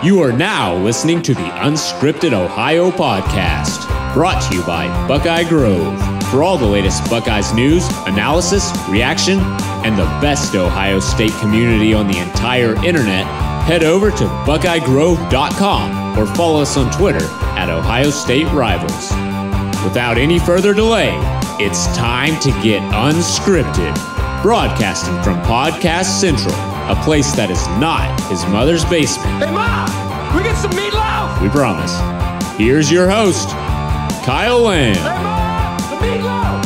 You are now listening to the Unscripted Ohio podcast, brought to you by Buckeye Grove. For all the latest Buckeyes news, analysis, reaction, and the best Ohio State community on the entire internet, head over to buckeyegrove.com or follow us on Twitter at Ohio State Rivals. Without any further delay, it's time to get unscripted, broadcasting from Podcast Central, a place that is not his mother's basement. Hey, Mom! We get some meatloaf! We promise. Here's your host, Kyle Lamb. Hey, Mom! The meatloaf!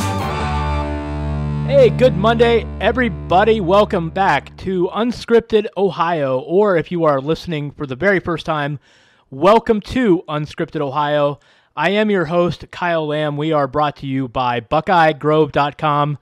Hey, good Monday, everybody. Welcome back to Unscripted Ohio, or if you are listening for the very first time, welcome to Unscripted Ohio. I am your host, Kyle Lamb. We are brought to you by buckeyegrove.com.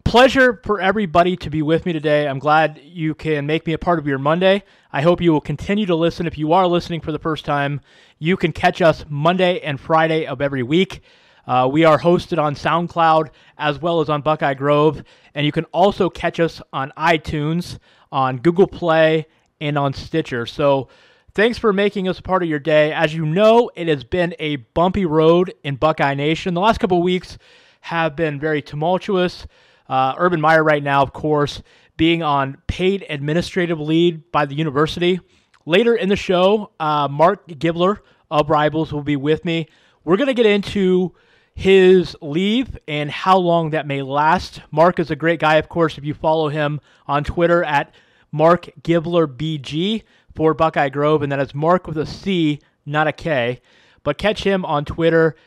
Pleasure for everybody to be with me today. I'm glad you can make me a part of your Monday. I hope you will continue to listen. If you are listening for the first time, you can catch us Monday and Friday of every week. We are hosted on SoundCloud as well as on Buckeye Grove, and you can also catch us on iTunes, on Google Play, and on Stitcher. So thanks for making us a part of your day. As you know, it has been a bumpy road in Buckeye Nation. The last couple of weeks have been very tumultuous. Urban Meyer right now, of course, being on paid administrative leave by the university. Later in the show, Mark Gibler of Rivals will be with me. We're going to get into his leave and how long that may last. Mark is a great guy, of course, if you follow him on Twitter at Mark Gibler BG for Buckeye Grove, and that is Mark with a C, not a K. But catch him on Twitter.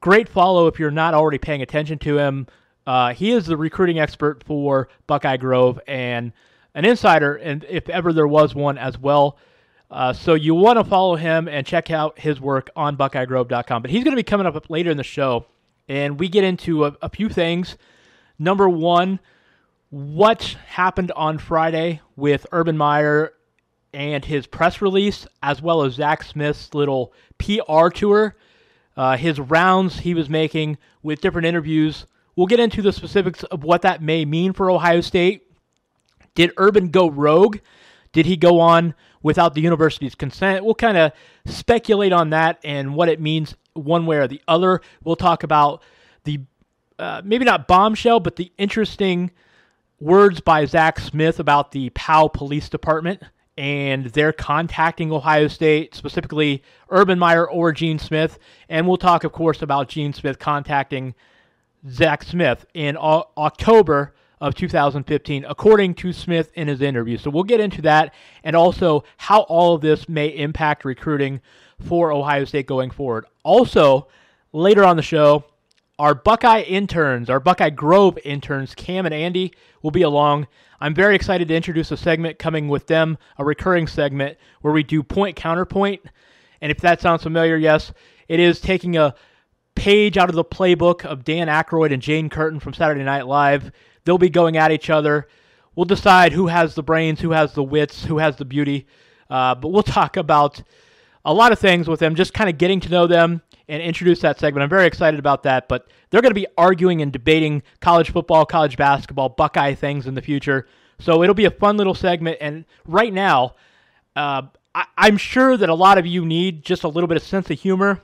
Great follow if you're not already paying attention to him. He is the recruiting expert for Buckeye Grove and an insider, and if ever there was one as well. So you want to follow him and check out his work on buckeyegrove.com. But he's going to be coming up later in the show, and we get into a few things. Number one, what happened on Friday with Urban Meyer and his press release, as well as Zach Smith's little PR tour, his rounds he was making with different interviews. We'll get into the specifics of what that may mean for Ohio State. Did Urban go rogue? Did he go on without the university's consent? We'll kind of speculate on that and what it means one way or the other. We'll talk about the, maybe not bombshell, but the interesting words by Zach Smith about the Powell Police Department and their contacting Ohio State, specifically Urban Meyer or Gene Smith. And we'll talk, of course, about Gene Smith contacting Zach Smith in October of 2015, according to Smith in his interview. So we'll get into that and also how all of this may impact recruiting for Ohio State going forward. Also, later on the show, our Buckeye interns, our Buckeye Grove interns, Cam and Andy, will be along. I'm very excited to introduce a segment coming with them, a recurring segment where we do point counterpoint. And if that sounds familiar, yes, it is taking a page out of the playbook of Dan Aykroyd and Jane Curtin from Saturday Night Live. They'll be going at each other. We'll decide who has the brains, who has the wits, who has the beauty. But we'll talk about a lot of things with them, just kind of getting to know them and introduce that segment. I'm very excited about that, but they're going to be arguing and debating college football, college basketball, Buckeye things in the future. So it'll be a fun little segment. And right now, I'm sure that a lot of you need just a little bit of sense of humor,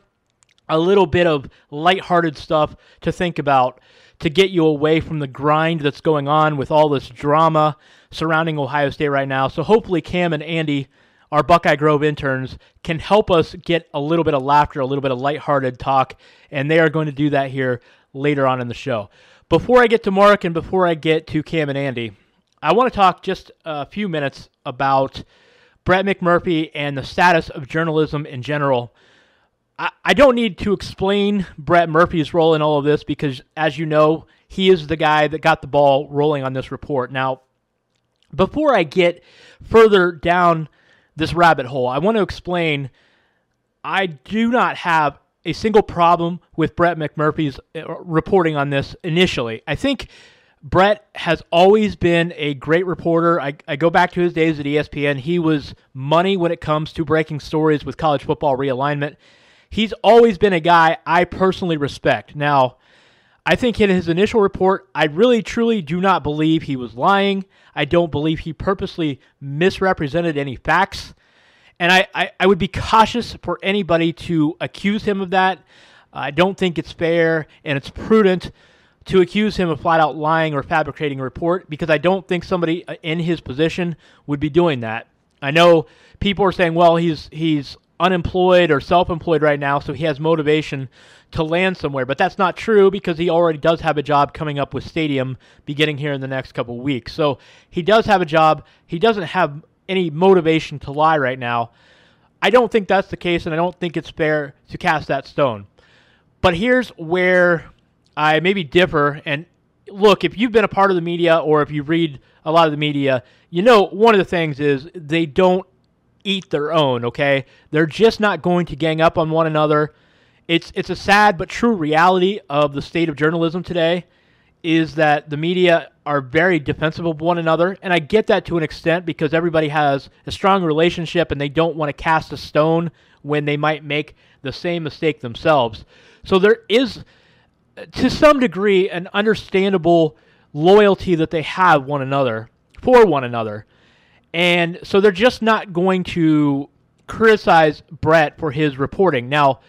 a little bit of lighthearted stuff to think about to get you away from the grind that's going on with all this drama surrounding Ohio State right now. So hopefully Cam and Andy, our Buckeye Grove interns, can help us get a little bit of laughter, a little bit of lighthearted talk, and they are going to do that here later on in the show. Before I get to Mark and before I get to Cam and Andy, I want to talk just a few minutes about Brett McMurphy and the status of journalism in general. I don't need to explain Brett Murphy's role in all of this because, as you know, he is the guy that got the ball rolling on this report. Now, before I get further down this rabbit hole, I want to explain I do not have a single problem with Brett McMurphy's reporting on this initially. I think Brett has always been a great reporter. I go back to his days at ESPN. He was money when it comes to breaking stories with college football realignment. He's always been a guy I personally respect. Now, I think in his initial report, I really, truly do not believe he was lying. I don't believe he purposely misrepresented any facts. And I would be cautious for anybody to accuse him of that. I don't think it's fair and it's prudent to accuse him of flat-out lying or fabricating a report, because I don't think somebody in his position would be doing that. I know people are saying, well, he's unemployed or self-employed right now, so he has motivation to land somewhere. But that's not true, because he already does have a job coming up with Stadium beginning here in the next couple of weeks. So he does have a job. He doesn't have any motivation to lie right now. I don't think that's the case, and I don't think it's fair to cast that stone. But here's where I maybe differ. And look, if you've been a part of the media or if you read a lot of the media, you know one of the things is they don't eat their own, okay? They're just not going to gang up on one another. It's a sad but true reality of the state of journalism today, is that the media are very defensive of one another. And I get that to an extent, because everybody has a strong relationship and they don't want to cast a stone when they might make the same mistake themselves. So there is, to some degree, an understandable loyalty that they have for one another. And so they're just not going to criticize Brett for his reporting. Now,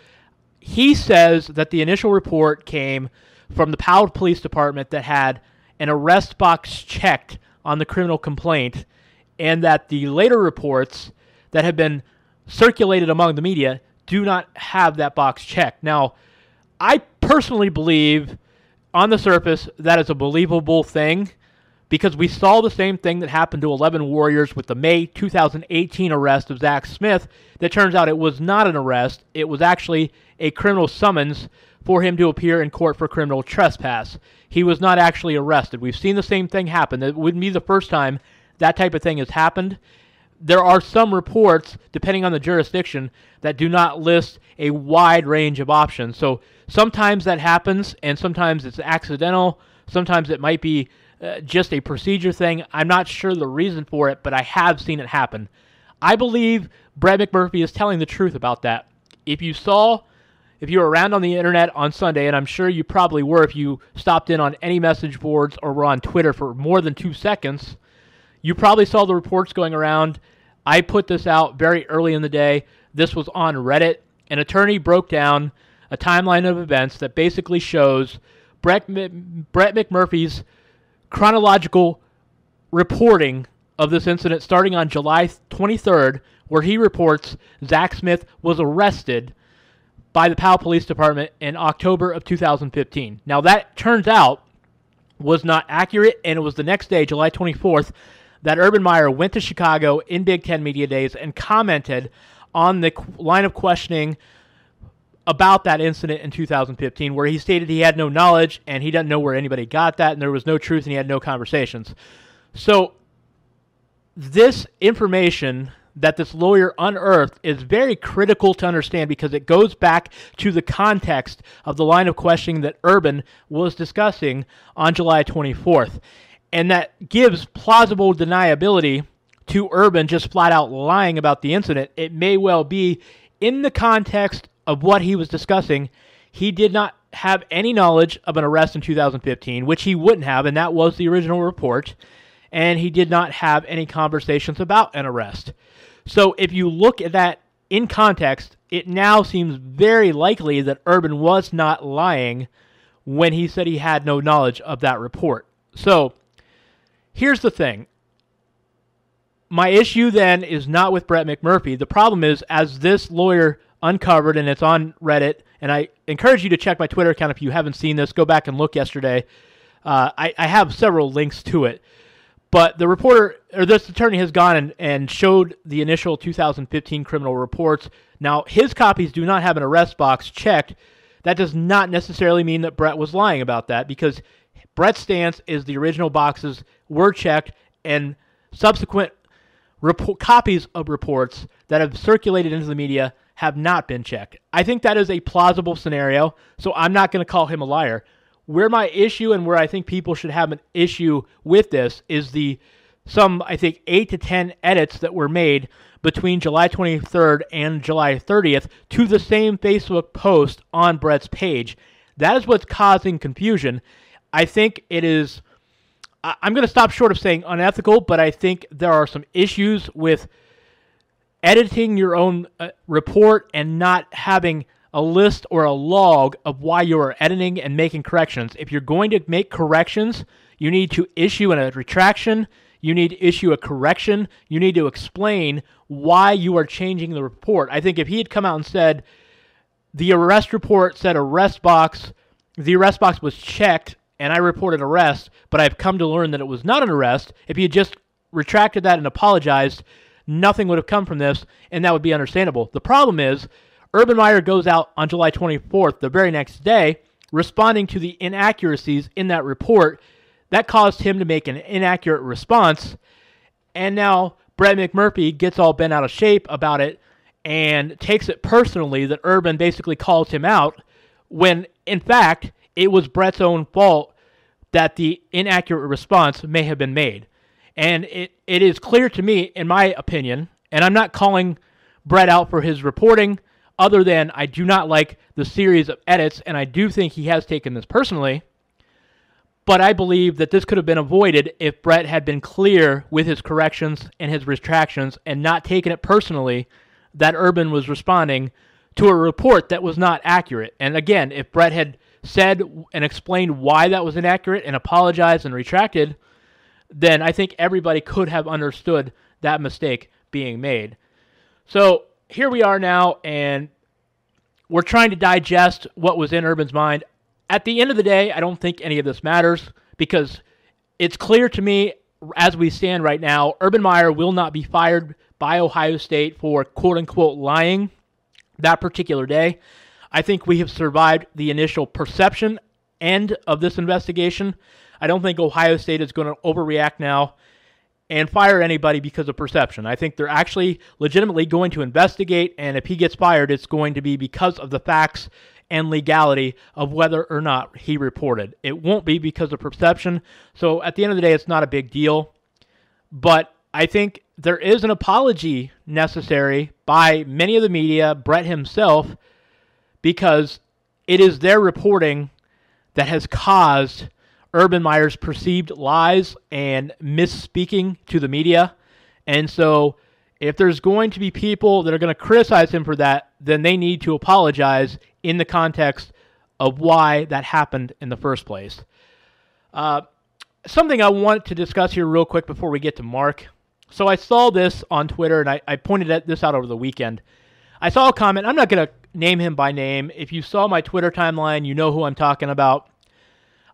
he says that the initial report came from the Powell Police Department that had an arrest box checked on the criminal complaint, and that the later reports that have been circulated among the media do not have that box checked. Now, I personally believe, on the surface, that is a believable thing, because we saw the same thing that happened to 11 Warriors with the May 2018 arrest of Zach Smith. That turns out it was not an arrest. It was actually a criminal summons for him to appear in court for criminal trespass. He was not actually arrested. We've seen the same thing happen. It wouldn't be the first time that type of thing has happened. There are some reports, depending on the jurisdiction, that do not list a wide range of options. So sometimes that happens, and sometimes it's accidental. Sometimes it might be just a procedure thing. I'm not sure the reason for it, but I have seen it happen. I believe Brett McMurphy is telling the truth about that. If you were around on the internet on Sunday, and I'm sure you probably were if you stopped in on any message boards or were on Twitter for more than 2 seconds, you probably saw the reports going around. I put this out very early in the day. This was on Reddit. An attorney broke down a timeline of events that basically shows Brett McMurphy's chronological reporting of this incident starting on July 23rd, where he reports Zach Smith was arrested by the Powell Police Department in October of 2015. Now, that turns out was not accurate, and it was the next day, July 24th, that Urban Meyer went to Chicago in Big Ten Media Days and commented on the line of questioning about that incident in 2015, where he stated he had no knowledge and he doesn't know where anybody got that, and there was no truth and he had no conversations. So this information that this lawyer unearthed is very critical to understand, because it goes back to the context of the line of questioning that Urban was discussing on July 24th. And that gives plausible deniability to Urban just flat out lying about the incident. It may well be in the context of what he was discussing. He did not have any knowledge of an arrest in 2015, which he wouldn't have, and that was the original report. And he did not have any conversations about an arrest. So if you look at that in context, it now seems very likely that Urban was not lying when he said he had no knowledge of that report. So here's the thing. My issue then is not with Brett McMurphy. The problem is, as this lawyer uncovered, and it's on Reddit, and I encourage you to check my Twitter account if you haven't seen this. Go back and look yesterday. I have several links to it. But the reporter, or this attorney, has gone and showed the initial 2015 criminal reports. Now, his copies do not have an arrest box checked. That does not necessarily mean that Brett was lying about that, because Brett's stance is the original boxes were checked, and subsequent copies of reports that have circulated into the media have not been checked. I think that is a plausible scenario, so I'm not going to call him a liar. Where my issue, and where I think people should have an issue with this, is some 8 to 10 edits that were made between July 23rd and July 30th to the same Facebook post on Brett's page. That is what's causing confusion. I think it is, I'm going to stop short of saying unethical, but I think there are some issues with editing your own report and not having a list or a log of why you are editing and making corrections. If you're going to make corrections, you need to issue a retraction. You need to issue a correction. You need to explain why you are changing the report. I think if he had come out and said, the arrest report said arrest box, the arrest box was checked, and I reported arrest, but I've come to learn that it was not an arrest. If he had just retracted that and apologized, nothing would have come from this, and that would be understandable. The problem is, Urban Meyer goes out on July 24th, the very next day, responding to the inaccuracies in that report. That caused him to make an inaccurate response, and now Brett McMurphy gets all bent out of shape about it and takes it personally that Urban basically calls him out, when, in fact, it was Brett's own fault that the inaccurate response may have been made. And it is clear to me, in my opinion, and I'm not calling Brett out for his reporting, other than I do not like the series of edits, and I do think he has taken this personally, but I believe that this could have been avoided if Brett had been clear with his corrections and his retractions and not taken it personally that Urban was responding to a report that was not accurate. And again, if Brett had said and explained why that was inaccurate and apologized and retracted, then I think everybody could have understood that mistake being made. So here we are now, and we're trying to digest what was in Urban's mind. At the end of the day, I don't think any of this matters, because it's clear to me, as we stand right now, Urban Meyer will not be fired by Ohio State for quote-unquote lying that particular day. I think we have survived the initial perception end of this investigation. I don't think Ohio State is going to overreact now and fire anybody because of perception. I think they're actually legitimately going to investigate, and if he gets fired, it's going to be because of the facts and legality of whether or not he reported. It won't be because of perception. So at the end of the day, it's not a big deal. But I think there is an apology necessary by many of the media, Brett himself, because it is their reporting that has caused Urban Meyer's perceived lies and misspeaking to the media. And so if there's going to be people that are going to criticize him for that, then they need to apologize in the context of why that happened in the first place. Something I want to discuss here real quick before we get to Mark. So I saw this on Twitter, and I pointed this out over the weekend. I saw a comment. I'm not going to name him by name. If you saw my Twitter timeline, you know who I'm talking about.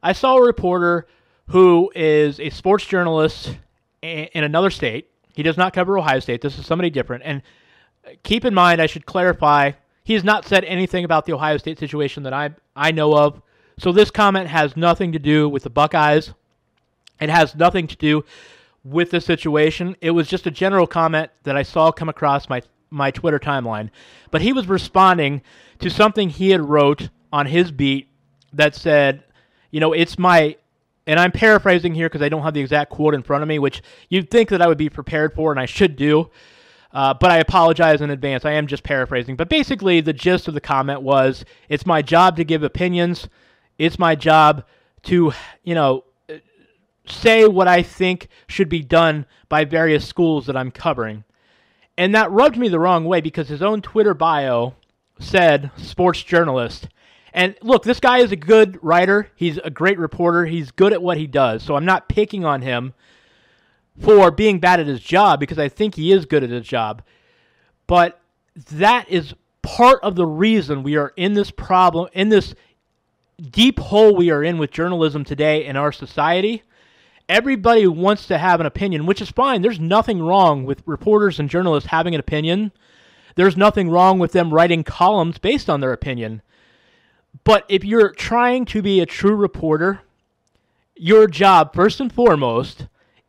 I saw a reporter who is a sports journalist in another state. He does not cover Ohio State. This is somebody different. And keep in mind, I should clarify, he has not said anything about the Ohio State situation that I know of. So this comment has nothing to do with the Buckeyes. It has nothing to do with the situation. It was just a general comment that I saw come across my Twitter timeline. But he was responding to something he had wrote on his beat that said, you know, it's my, and I'm paraphrasing here because I don't have the exact quote in front of me, which you'd think that I would be prepared for, and I should do, but I apologize in advance. I am just paraphrasing. But basically, the gist of the comment was, it's my job to give opinions. It's my job to, you know, say what I think should be done by various schools that I'm covering. And that rubbed me the wrong way because his own Twitter bio said sports journalist. And look, this guy is a good writer. He's a great reporter. He's good at what he does. So I'm not picking on him for being bad at his job because I think he is good at his job. But that is part of the reason we are in this problem, in this deep hole we are in with journalism today in our society. Everybody wants to have an opinion, which is fine. There's nothing wrong with reporters and journalists having an opinion. There's nothing wrong with them writing columns based on their opinion. But if you're trying to be a true reporter, your job, first and foremost,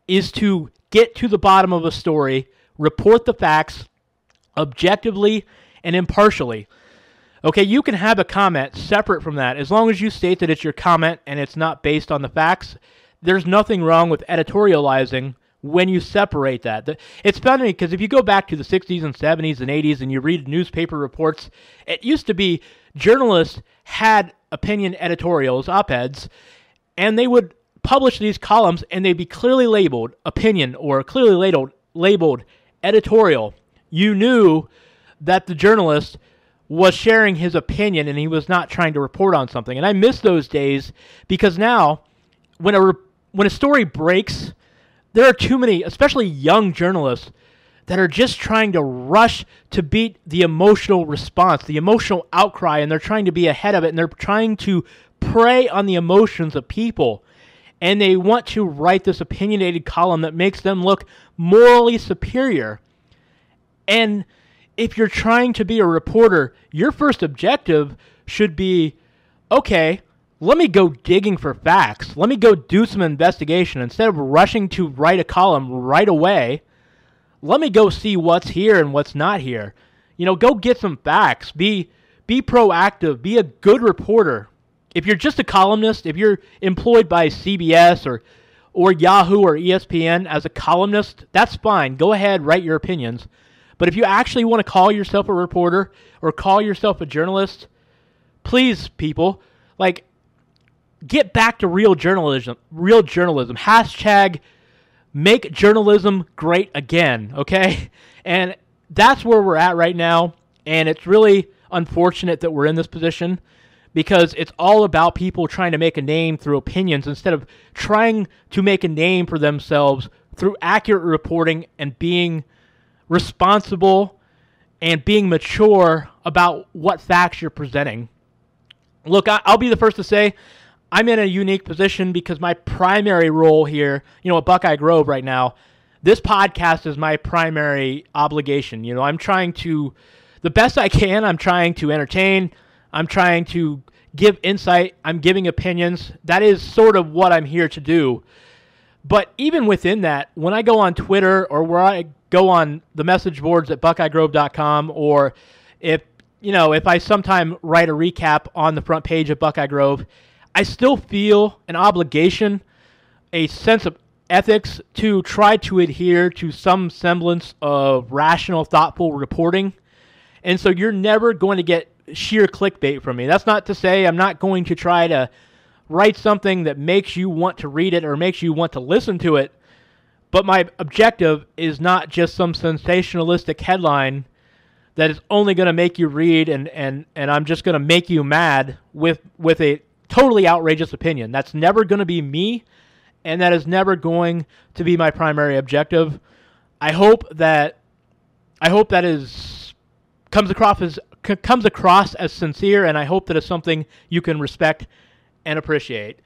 is to get to the bottom of a story, report the facts objectively and impartially. Okay, you can have a comment separate from that. As long as you state that it's your comment and it's not based on the facts, there's nothing wrong with editorializing when you separate that. It's funny because if you go back to the 60s and 70s and 80s and you read newspaper reports, it used to be journalists had opinion editorials, op-eds, and they would publish these columns and they'd be clearly labeled opinion or clearly labeled editorial. you knew that the journalist was sharing his opinion and he was not trying to report on something. And I miss those days because now when a story breaks, there are too many, especially young journalists, that are just trying to rush to beat the emotional response, the emotional outcry, and they're trying to be ahead of it, and they're trying to prey on the emotions of people. And they want to write this opinionated column that makes them look morally superior. And if you're trying to be a reporter, your first objective should be, okay, let me go digging for facts. Let me go do some investigation. Instead of rushing to write a column right away, let me go see what's here and what's not here. Go get some facts. Be proactive. Be a good reporter. If you're just a columnist, if you're employed by CBS or Yahoo or ESPN as a columnist, that's fine. Go ahead, write your opinions. But if you actually want to call yourself a reporter or call yourself a journalist, please, people, get back to real journalism. Real journalism. Hashtag make journalism great again, okay? And that's where we're at right now, and it's really unfortunate that we're in this position because it's all about people trying to make a name through opinions instead of trying to make a name for themselves through accurate reporting and being responsible and being mature about what facts you're presenting. Look, I'll be the first to say I'm in a unique position because my primary role here, at Buckeye Grove right now, this podcast is my primary obligation. I'm trying to, the best I can, I'm trying to entertain. I'm trying to give insight. I'm giving opinions. That is sort of what I'm here to do. But even within that, when I go on Twitter or where I go on the message boards at BuckeyeGrove.com, or if I sometime write a recap on the front page of Buckeye Grove, I still feel an obligation, a sense of ethics to try to adhere to some semblance of rational, thoughtful reporting. And so you're never going to get sheer clickbait from me. That's not to say I'm not going to try to write something that makes you want to read it or makes you want to listen to it. But my objective is not just some sensationalistic headline that is only going to make you read and I'm just going to make you mad with a totally outrageous opinion. That's never going to be me, and that is never going to be my primary objective. I hope that comes across as sincere, and I hope that it's something you can respect and appreciate.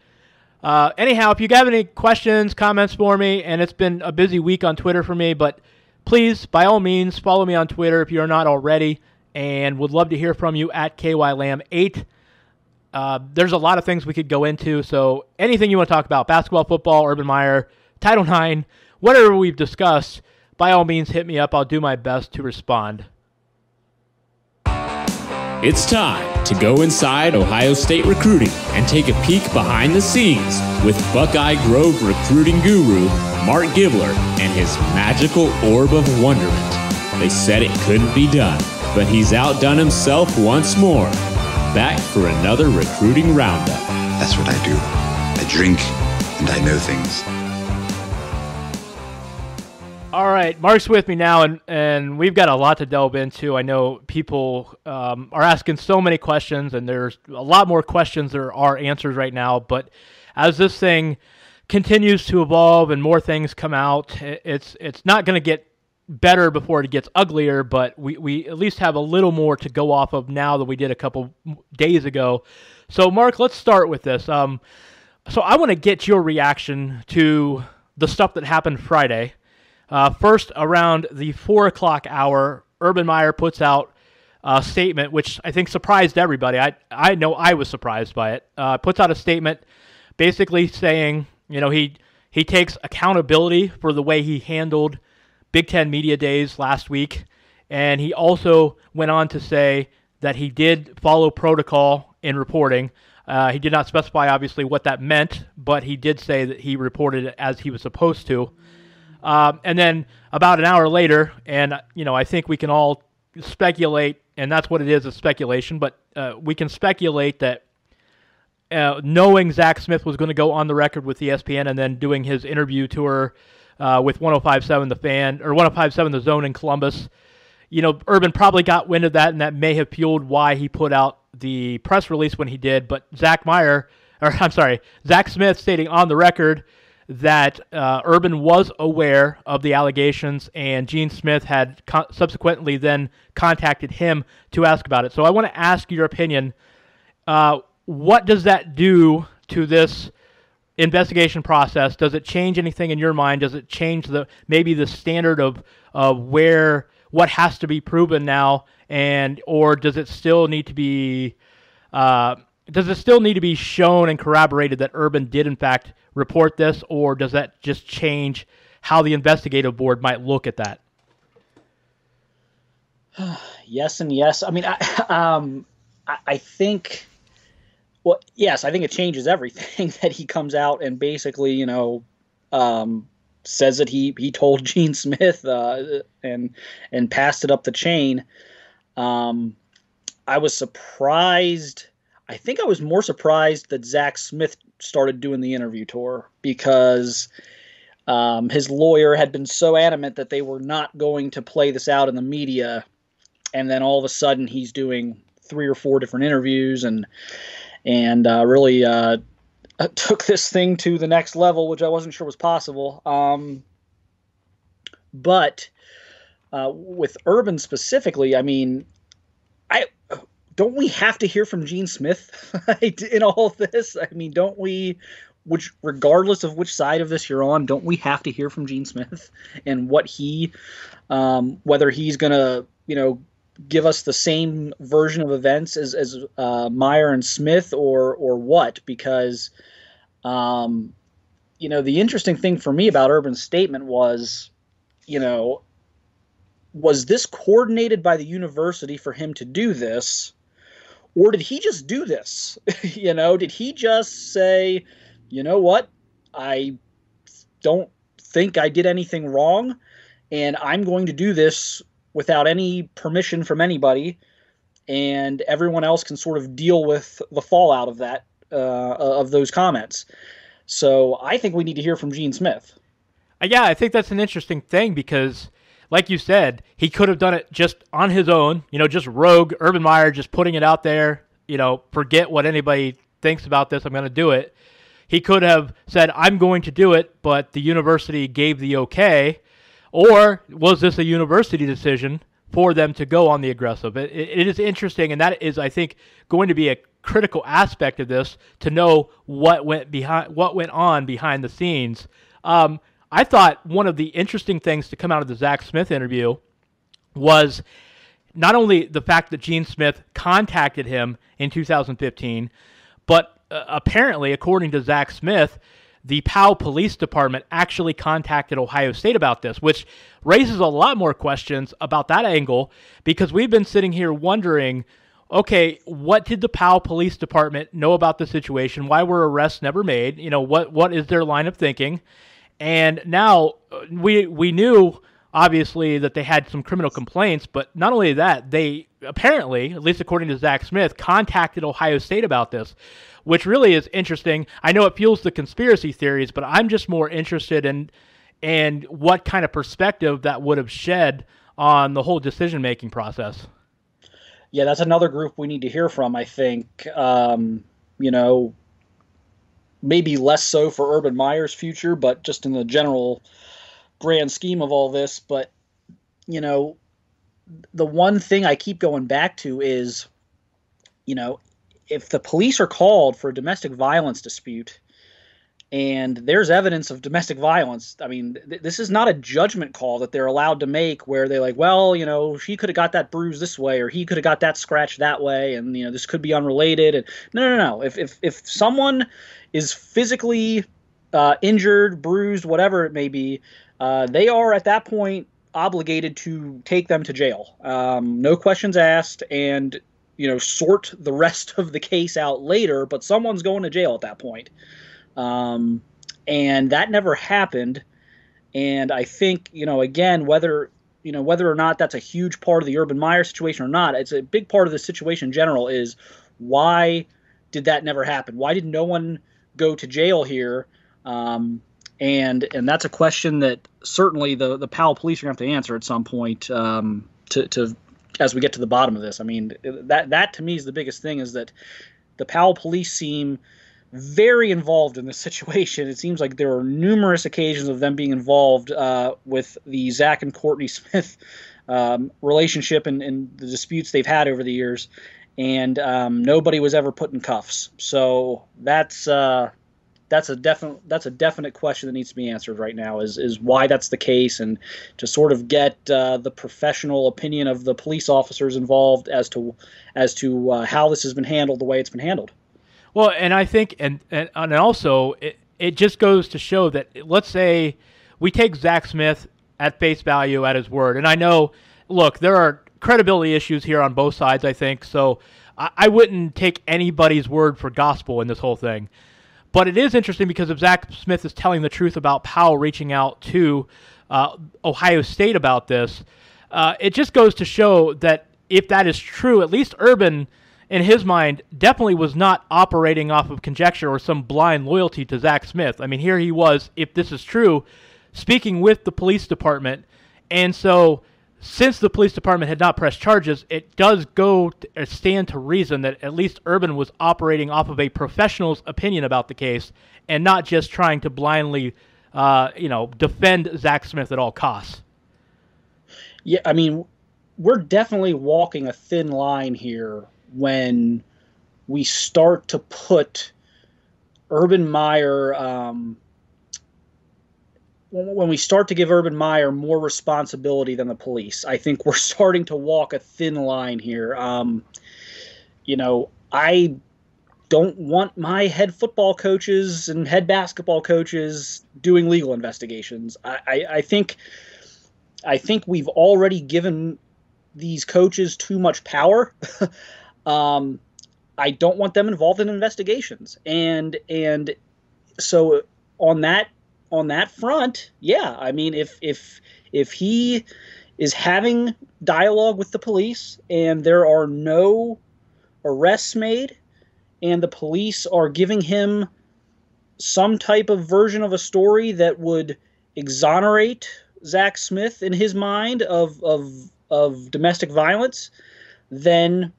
Anyhow, if you have any questions, comments for me, and it's been a busy week on Twitter for me, but please, by all means, follow me on Twitter if you're not already, and would love to hear from you at KYLam8. There's a lot of things we could go into, so anything you want to talk about, basketball, football, Urban Meyer, Title IX, whatever we've discussed, by all means, hit me up. I'll do my best to respond. It's time to go inside Ohio State recruiting and take a peek behind the scenes with Buckeye Grove recruiting guru Mark Gibler and his magical orb of wonderment. They said it couldn't be done, but he's outdone himself once more. Back for another recruiting roundup. That's what I do. I drink and I know things. All right, Mark's with me now, and we've got a lot to delve into. I know people are asking so many questions, and there's a lot more questions there are answers right now. But as this thing continues to evolve and more things come out, it's not going to get better before it gets uglier, but we at least have a little more to go off of now than we did a couple days ago. So, Mark, let's start with this. So I want to get your reaction to the stuff that happened Friday. First, around the 4 o'clock hour, Urban Meyer puts out a statement, which I think surprised everybody. I know I was surprised by it. Puts out a statement basically saying, he takes accountability for the way he handled Big Ten Media Days last week, and he also went on to say that he did follow protocol in reporting. He did not specify, obviously, what that meant, but he did say that he reported it as he was supposed to. And then about an hour later, and I think we can all speculate, and that's what it is, speculation, but we can speculate that knowing Zach Smith was going to go on the record with ESPN and then doing his interview tour with 105.7 The Fan, or 105.7 The Zone in Columbus, Urban probably got wind of that, and that may have fueled why he put out the press release when he did. But Zach Smith stating on the record that Urban was aware of the allegations, and Gene Smith had subsequently then contacted him to ask about it. So I want to ask your opinion. What does that do to this investigation process? Does it change anything in your mind? Does it change maybe the standard of what has to be proven now, or does it still need to be shown and corroborated that Urban did in fact report this, or does that just change how the investigative board might look at that? Yes and yes. I mean, I think. Well, yes, I think it changes everything that he comes out and basically, says that he told Gene Smith and passed it up the chain. I was surprised. I think I was more surprised that Zach Smith started doing the interview tour, because his lawyer had been so adamant that they were not going to play this out in the media, and then all of a sudden he's doing 3 or 4 different interviews and really took this thing to the next level, which I wasn't sure was possible. But with Urban specifically, I mean, don't we have to hear from Gene Smith in all of this? I mean, don't we, regardless of which side of this you're on, don't we have to hear from Gene Smith and what whether he's going to, give us the same version of events as Meyer and Smith or what? Because, the interesting thing for me about Urban's statement was, was this coordinated by the university for him to do this, or did he just do this? Did he just say, you know what, I don't think I did anything wrong, and I'm going to do this without any permission from anybody, and everyone else can sort of deal with the fallout of that, of those comments. So I think we need to hear from Gene Smith. Yeah, I think that's an interesting thing because, like you said, he could have done it just on his own, just rogue Urban Meyer, just putting it out there, forget what anybody thinks about this, I'm going to do it. He could have said, I'm going to do it, but the university gave the okay. Or was this a university decision for them to go on the aggressive? It is interesting, and that is, I think, going to be a critical aspect of this to know what went on behind the scenes. I thought one of the interesting things to come out of the Zach Smith interview was not only the fact that Gene Smith contacted him in 2015, but apparently, according to Zach Smith, the Powell Police Department actually contacted Ohio State about this, which raises a lot more questions about that angle, because we've been sitting here wondering, okay, what did the Powell Police Department know about the situation? Why were arrests never made? What is their line of thinking? And now we knew, obviously, that they had some criminal complaints, but not only that, they apparently, at least according to Zach Smith, contacted Ohio State about this, which really is interesting. I know it fuels the conspiracy theories, but I'm just more interested in what kind of perspective that would have shed on the whole decision-making process. Yeah, that's another group we need to hear from, I think. Maybe less so for Urban Meyer's future, but just in the general grand scheme of all this. But, the one thing I keep going back to is, if the police are called for a domestic violence dispute and there's evidence of domestic violence, I mean, this is not a judgment call that they're allowed to make where they're like, well, she could have got that bruise this way, or he could have got that scratch that way, and, this could be unrelated. And no. If someone is physically injured, bruised, whatever it may be, they are at that point obligated to take them to jail. No questions asked, and sort the rest of the case out later, but someone's going to jail at that point. And that never happened. And I think, again, whether or not that's a huge part of the Urban Meyer situation or not, it's a big part of the situation in general is, why did that never happen? Why did no one go to jail here? And that's a question that certainly the Powell police are going to have to answer at some point. to as we get to the bottom of this. I mean, that to me is the biggest thing, is that the Powell police seem very involved in this situation. It seems like there are numerous occasions of them being involved with the Zach and Courtney Smith relationship and the disputes they've had over the years, and nobody was ever put in cuffs. So that's a definite question that needs to be answered right now, is why that's the case, and to sort of get the professional opinion of the police officers involved as to how this has been handled the way it's been handled. Well, and I think, and also, it just goes to show that, let's say we take Zach Smith at face value, at his word. And I know, look, there are credibility issues here on both sides, I think, so I wouldn't take anybody's word for gospel in this whole thing. But it is interesting because if Zach Smith is telling the truth about Powell reaching out to Ohio State about this, it just goes to show that if that is true, at least Urban, in his mind, definitely was not operating off of conjecture or some blind loyalty to Zach Smith. I mean, here he was, if this is true, speaking with the police department. And so, since the police department had not pressed charges, it does stand to reason that at least Urban was operating off of a professional's opinion about the case and not just trying to blindly, defend Zach Smith at all costs. Yeah, I mean, we're definitely walking a thin line here when we start to put Urban Meyer, when we start to give Urban Meyer more responsibility than the police. I think we're starting to walk a thin line here. I don't want my head football coaches and head basketball coaches doing legal investigations. I think we've already given these coaches too much power. I don't want them involved in investigations, and so on that front, yeah. I mean, if he is having dialogue with the police and there are no arrests made, and the police are giving him some type of version of a story that would exonerate Zach Smith in his mind of domestic violence, then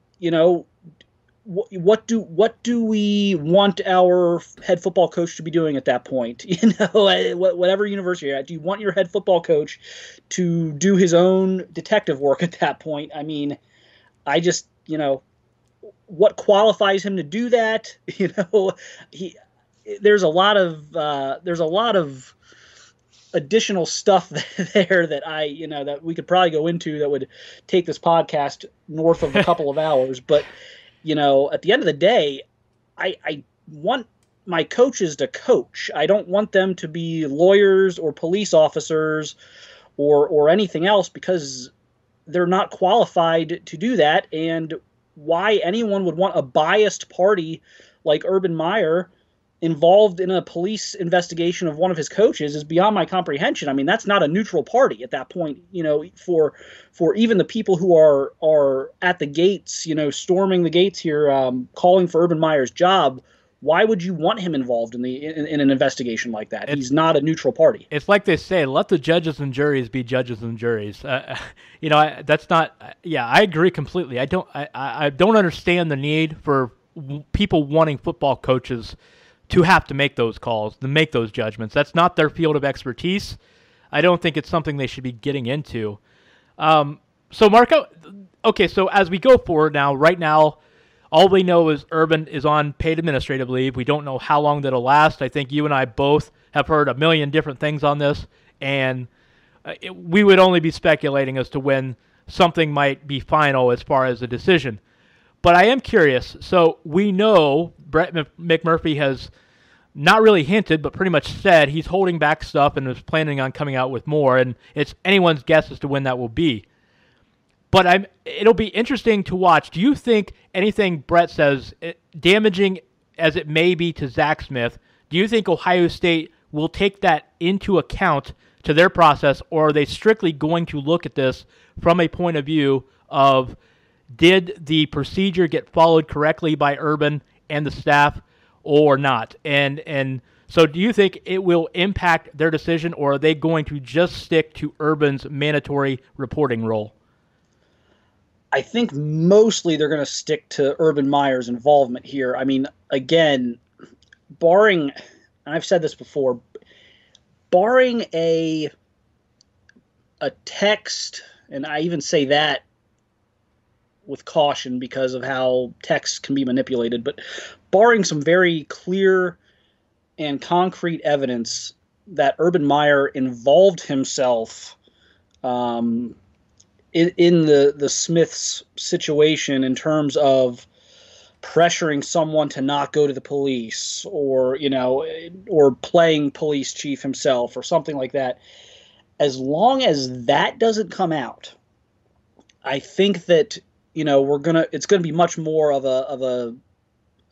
what do we want our head football coach to be doing at that point? Whatever university you're at, do you want your head football coach to do his own detective work at that point? I mean, I just, what qualifies him to do that? There's a lot of additional stuff there that that we could probably go into that would take this podcast north of a couple of hours. But, at the end of the day, I want my coaches to coach. I don't want them to be lawyers or police officers or anything else, because they're not qualified to do that. And why anyone would want a biased party like Urban Meyer involved in a police investigation of one of his coaches is beyond my comprehension. I mean, that's not a neutral party at that point, for even the people who are at the gates, storming the gates here, calling for Urban Meyer's job. Why would you want him involved in an investigation like that? He's not a neutral party. It's like they say, let the judges and juries be judges and juries. That's not. Yeah, I agree completely. I don't understand the need for people wanting football coaches to have to make those calls, to make those judgments. That's not their field of expertise. I don't think it's something they should be getting into. So, Marco, okay, so as we go forward now, right now, all we know is Urban is on paid administrative leave. We don't know how long that'll last. I think you and I both have heard a million different things on this, and we would only be speculating as to when something might be final as far as a decision. But I am curious. So we know Brett McMurphy has not really hinted, but pretty much said he's holding back stuff and is planning on coming out with more, and it's anyone's guess as to when that will be. But it'll be interesting to watch. Do you think anything Brett says, damaging as it may be to Zach Smith, do you think Ohio State will take that into account to their process, or are they strictly going to look at this from a point of view of, did the procedure get followed correctly by Urban and the staff or not? And so do you think it will impact their decision, or are they going to just stick to Urban's mandatory reporting role? I think mostly they're going to stick to Urban Meyer's involvement here. I mean, again, barring, and I've said this before, barring a text, and I even say that with caution because of how texts can be manipulated, but barring some very clear and concrete evidence that Urban Meyer involved himself in the Smiths situation in terms of pressuring someone to not go to the police, or or playing police chief himself or something like that. As long as that doesn't come out, I think that it's gonna be much more of a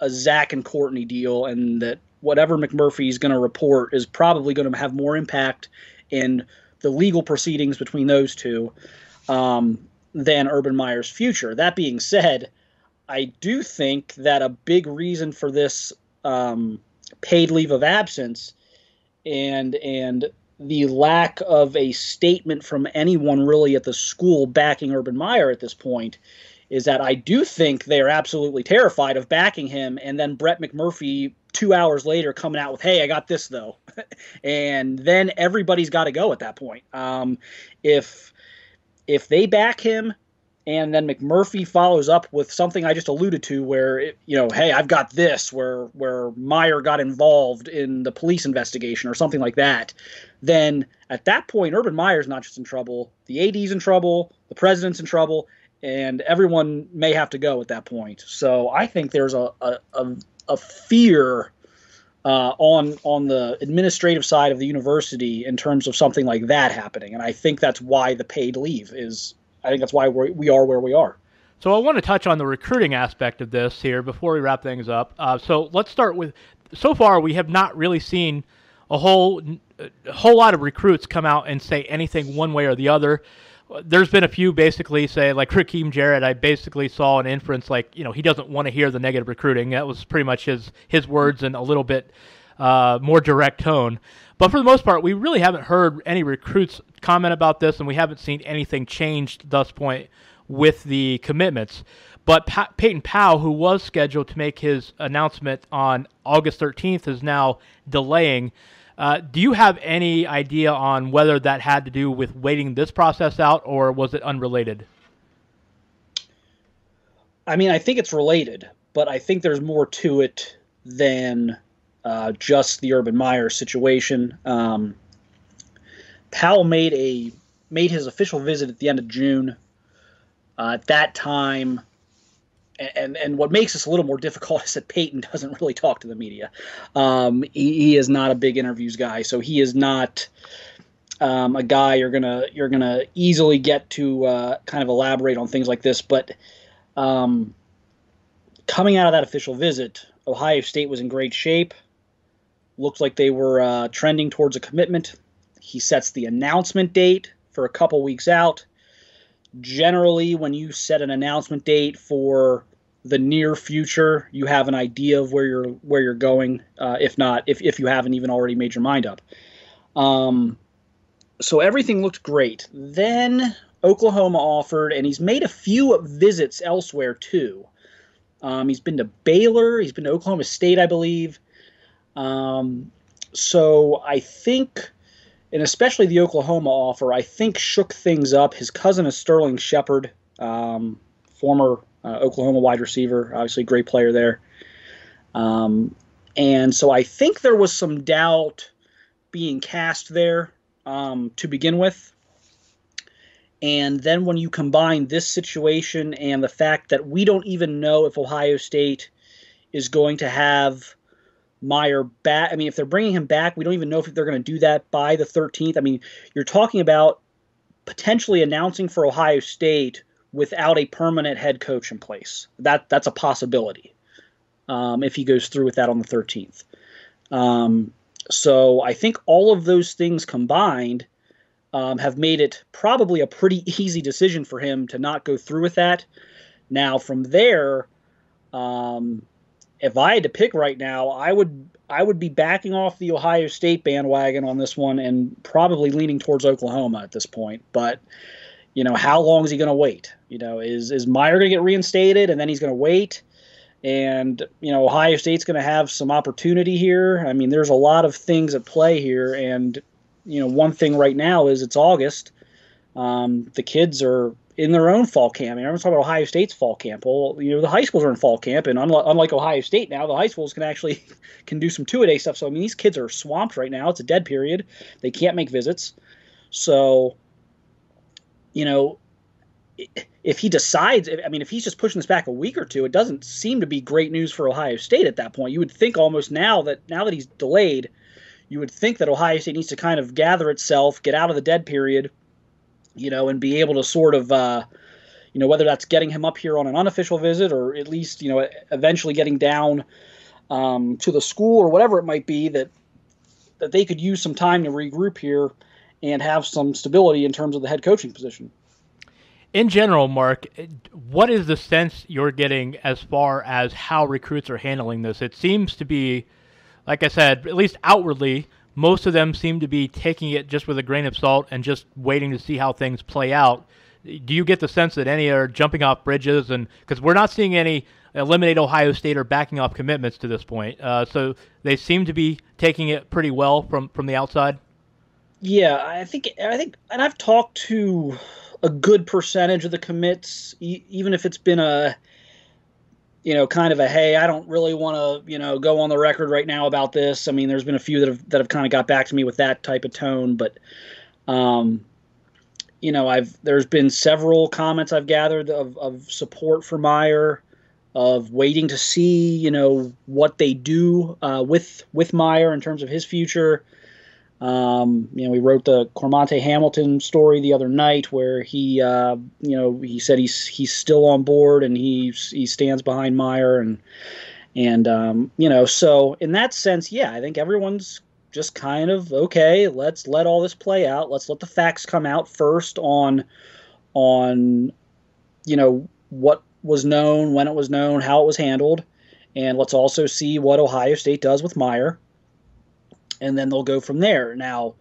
Zach and Courtney deal, and that whatever McMurphy is going to report is probably going to have more impact in the legal proceedings between those two than Urban Meyer's future. That being said, I do think that a big reason for this paid leave of absence and the lack of a statement from anyone really at the school backing Urban Meyer at this point is that I do think they are absolutely terrified of backing him, and then Brett McMurphy 2 hours later coming out with, "Hey, I got this though," and then everybody's got to go at that point. If they back him, and then McMurphy follows up with something I just alluded to, where hey, I've got this, where Meyer got involved in the police investigation or something like that, then at that point Urban Meyer's not just in trouble, the AD's in trouble, the president's in trouble, and everyone may have to go at that point. So I think there's a fear on the administrative side of the university in terms of something like that happening, and I think that's why the paid leave is. I think that's why we are where we are. So I want to touch on the recruiting aspect of this here before we wrap things up. So let's start with. So far, we have not really seen a whole lot of recruits come out and say anything one way or the other. There's been a few basically say, like Rakeem Jarrett, I basically saw an inference like, he doesn't want to hear the negative recruiting. That was pretty much his words in a little bit more direct tone. But for the most part, we really haven't heard any recruits comment about this, and we haven't seen anything changed thus point with the commitments. But Peyton Powell, who was scheduled to make his announcement on August 13th, is now delaying. Do you have any idea on whether that had to do with waiting this process out, or was it unrelated? I mean, I think it's related, but I think there's more to it than just the Urban Meyer situation. Powell made his official visit at the end of June. At that time, and what makes this a little more difficult is that Peyton doesn't really talk to the media. He is not a big interviews guy, so he is not a guy you're gonna easily get to kind of elaborate on things like this. But coming out of that official visit, Ohio State was in great shape. Looked like they were trending towards a commitment. He sets the announcement date for a couple weeks out. Generally, when you set an announcement date for the near future, you have an idea of where you're going. If you haven't even already made your mind up. So everything looked great. Then Oklahoma offered, and he's made a few visits elsewhere too. He's been to Baylor. He's been to Oklahoma State, I believe. So I think, and especially the Oklahoma offer, I think shook things up. His cousin is Sterling Shepard, former Oklahoma wide receiver, obviously a great player there. And so I think there was some doubt being cast there to begin with. And then when you combine this situation and the fact that we don't even know if Ohio State is going to have Meyer back. I mean, if they're bringing him back, we don't even know if they're going to do that by the 13th. I mean, you're talking about potentially announcing for Ohio State without a permanent head coach in place. That's a possibility if he goes through with that on the 13th. So I think all of those things combined have made it probably a pretty easy decision for him to not go through with that. Now, from there, if I had to pick right now, I would be backing off the Ohio State bandwagon on this one and probably leaning towards Oklahoma at this point. But how long is he going to wait? Is Meyer going to get reinstated and then he's going to wait? And, Ohio State's going to have some opportunity here. I mean, there's a lot of things at play here. And, one thing right now is it's August. The kids are in their own fall camp. I mean, everyone's talking about Ohio State's fall camp. Well, the high schools are in fall camp. And unlike Ohio State now, the high schools can do some two-a-day stuff. So, I mean, these kids are swamped right now. It's a dead period. They can't make visits. So, if he decides, if he's just pushing this back a week or two, it doesn't seem to be great news for Ohio State at that point. You would think almost now that he's delayed, you would think that Ohio State needs to kind of gather itself, get out of the dead period, and be able to sort of, whether that's getting him up here on an unofficial visit or at least, eventually getting down to the school or whatever it might be, that they could use some time to regroup here and have some stability in terms of the head coaching position. In general, Mark, what is the sense you're getting as far as how recruits are handling this? It seems to be, like I said, at least outwardly, most of them seem to be taking it just with a grain of salt and just waiting to see how things play out. Do you get the sense that any are jumping off bridges? And because we're not seeing any eliminate Ohio State or backing off commitments to this point. So they seem to be taking it pretty well from the outside. Yeah, I think, and I've talked to a good percentage of the commits, even if it's been a, kind of a, hey, I don't really want to, go on the record right now about this. I mean, there's been a few that have kind of got back to me with that type of tone, but, there's been several comments I've gathered of support for Meyer, of waiting to see, what they do with Meyer in terms of his future. We wrote the Cormonte Hamilton story the other night where he said he's still on board and he stands behind Meyer and so in that sense, yeah, I think everyone's just kind of, okay, let's let all this play out. Let's let the facts come out first on what was known, when it was known, how it was handled, and let's also see what Ohio State does with Meyer. And then they'll go from there. Now,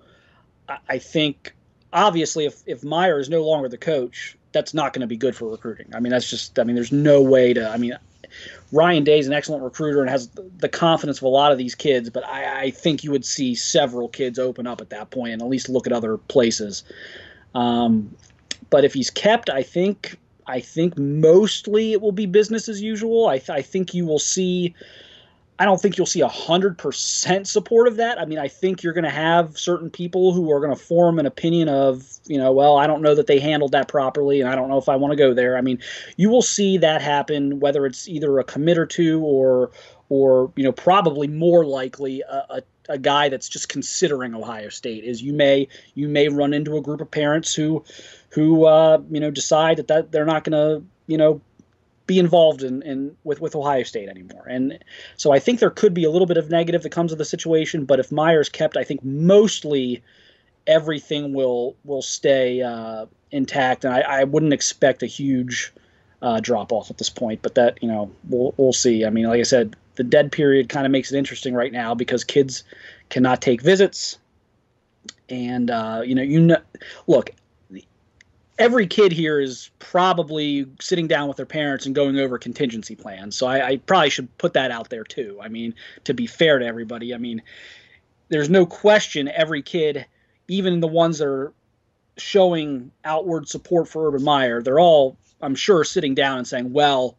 I think, obviously, if Meyer is no longer the coach, that's not going to be good for recruiting. I mean, there's no way to, Ryan Day's an excellent recruiter and has the confidence of a lot of these kids, but I think you would see several kids open up at that point and at least look at other places. But if he's kept, I think mostly it will be business as usual. I think you will see. I don't think you'll see 100% support of that. I think you're going to have certain people who are going to form an opinion of, well, I don't know that they handled that properly, and I don't know if I want to go there. You will see that happen, whether it's either a commit or two or probably more likely a guy that's just considering Ohio State. Is you may run into a group of parents who decide that they're not going to, be involved with Ohio State anymore. And so I think there could be a little bit of negative that comes with the situation, but if Meyer's kept, I think mostly everything will stay intact, and I wouldn't expect a huge drop off at this point, but that, we'll see. Like I said, the dead period kind of makes it interesting right now because kids cannot take visits, and look, every kid here is probably sitting down with their parents and going over contingency plans. So I probably should put that out there too. To be fair to everybody, there's no question every kid, even the ones that are showing outward support for Urban Meyer, they're all, I'm sure, sitting down and saying, well,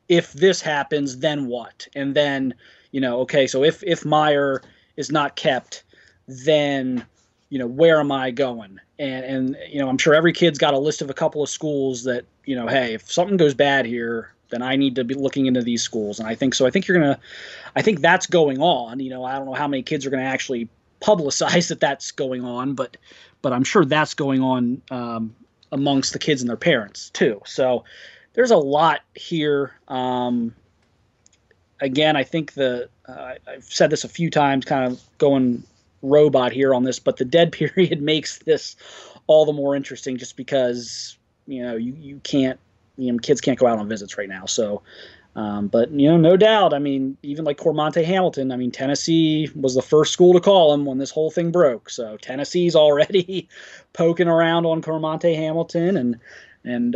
if this happens, then what? And then, okay, so if Meyer is not kept, then, where am I going? And I'm sure every kid's got a list of a couple of schools that, hey, if something goes bad here, then I need to be looking into these schools. And I think so. I think that's going on. I don't know how many kids are going to actually publicize that that's going on, but I'm sure that's going on amongst the kids and their parents too. So there's a lot here. Again, I think I've said this a few times, kind of going robot here on this, but the dead period makes this all the more interesting just because you can't, kids can't go out on visits right now. So But, no doubt, I mean, even like Cormonte Hamilton, I mean, Tennessee was the first school to call him when this whole thing broke. So Tennessee's already poking around on Cormonte Hamilton, and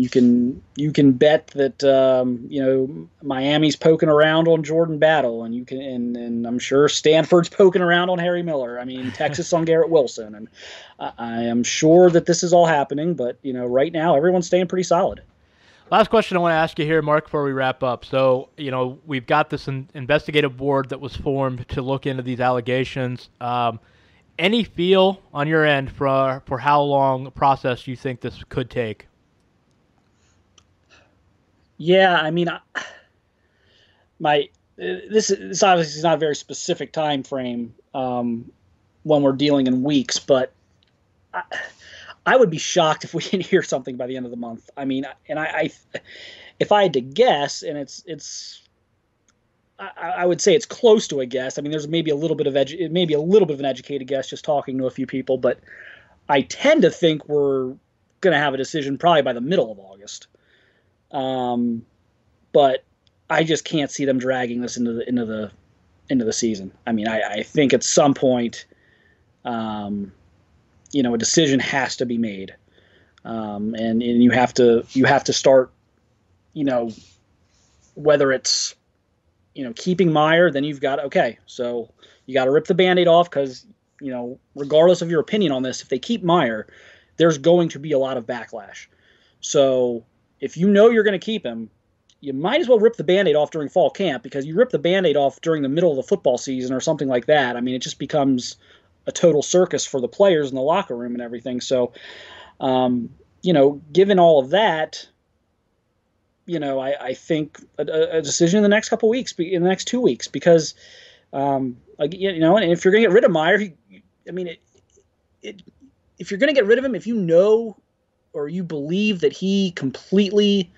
you can bet that Miami's poking around on Jordan Battle, and I'm sure Stanford's poking around on Harry Miller. I mean, Texas on Garrett Wilson, and I am sure that this is all happening. But right now everyone's staying pretty solid. Last question I want to ask you here, Mark, before we wrap up. So, we've got this investigative board that was formed to look into these allegations. Any feel on your end for how long a process you think this could take? Yeah, I mean, this obviously is not a very specific time frame when we're dealing in weeks, but I would be shocked if we didn't hear something by the end of the month. I mean, and if I had to guess, and I would say it's close to a guess. I mean, there's maybe a little bit of an educated guess just talking to a few people, but I tend to think we're going to have a decision probably by the middle of August. But I just can't see them dragging this into the season. I mean, I think at some point, a decision has to be made, and you have to start, whether it's, keeping Meyer, then you've got, okay, so you got to rip the Band-Aid off because, regardless of your opinion on this, if they keep Meyer, there's going to be a lot of backlash. So if you're going to keep him, you might as well rip the Band-Aid off during fall camp, because you rip the Band-Aid off during the middle of the football season or something like that. I mean, it just becomes a total circus for the players in the locker room and everything. So, given all of that, I think a decision in the next couple weeks, in the next 2 weeks, because, and if you're going to get rid of Meyer, if you're going to get rid of him, if or you believe that he completely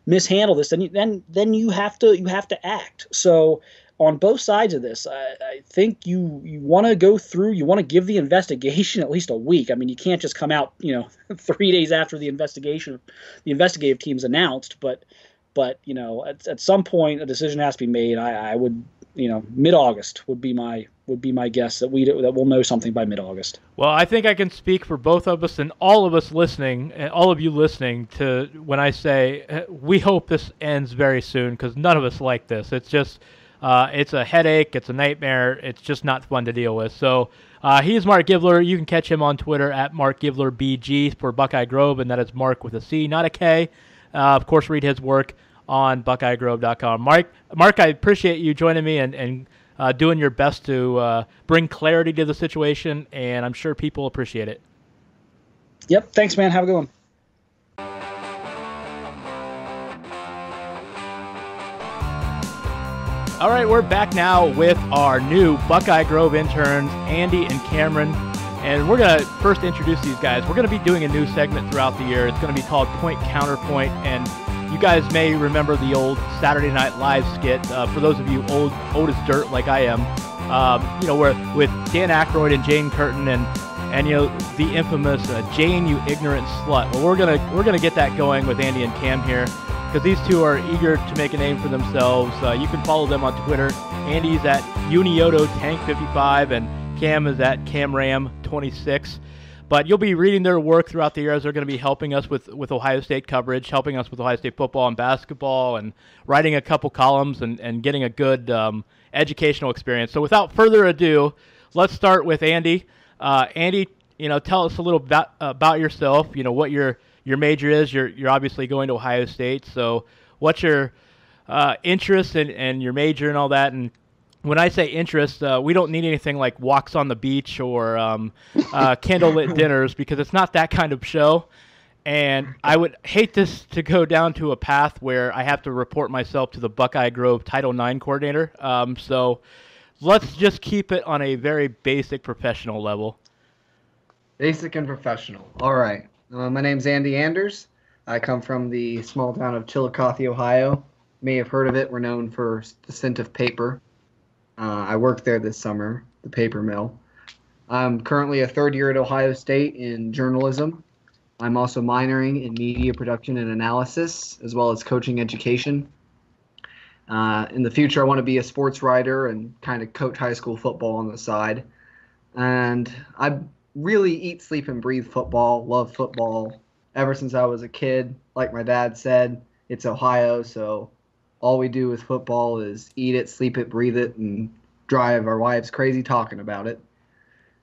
mishandled this, then you have to act. So on both sides of this, I think you want to go through, you want to give the investigation at least a week. I mean, you can't just come out, 3 days after the investigative team's announced, but at some point a decision has to be made. I would, mid-August would be my guess that we'll know something by mid-August. Well, I think I can speak for both of us and all of us listening, and all of you listening, to when I say we hope this ends very soon, because none of us like this. It's just it's a headache. It's a nightmare. It's just not fun to deal with. So he is Mark Givler. You can catch him on Twitter at MarkGivlerBG for Buckeye Grove, and that is Mark with a C, not a K. Of course, read his work on BuckeyeGrove.com. Mark, I appreciate you joining me and doing your best to bring clarity to the situation, and I'm sure people appreciate it. Yep. Thanks, man. Have a good one. All right, we're back now with our new Buckeye Grove interns, Andy and Cameron, and we're going to first introduce these guys. We're going to be doing a new segment throughout the year. It's going to be called Point Counterpoint, and you guys may remember the old Saturday Night Live skit. For those of you old as dirt like I am, where with Dan Aykroyd and Jane Curtin and the infamous Jane, you ignorant slut. Well, we're gonna get that going with Andy and Cam here, because these two are eager to make a name for themselves. You can follow them on Twitter. Andy's at UniotoTank55 and Cam is at CamRam26. But you'll be reading their work throughout the year, as they're going to be helping us with Ohio State coverage, helping us with Ohio State football and basketball, and writing a couple columns and getting a good educational experience. So without further ado, let's start with Andy. Andy, tell us a little about yourself. What your major is. You're obviously going to Ohio State. So what's your interest and your major and all that? And when I say interest, we don't need anything like walks on the beach or candlelit dinners, because it's not that kind of show. And I would hate this to go down to a path where I have to report myself to the Buckeye Grove Title IX coordinator. So let's just keep it on a very basic professional level. Basic and professional. All right. My name's Andy Anders. I come from the small town of Chillicothe, Ohio. You may have heard of it. We're known for the scent of paper. I worked there this summer, the paper mill. I'm currently a third year at Ohio State in journalism. I'm also minoring in media production and analysis, as well as coaching education. In the future, I want to be a sports writer and kind of coach high school football on the side. And I really eat, sleep, and breathe football, love football ever since I was a kid. Like my dad said, it's Ohio, so all we do with football is eat it, sleep it, breathe it, and drive our wives crazy talking about it.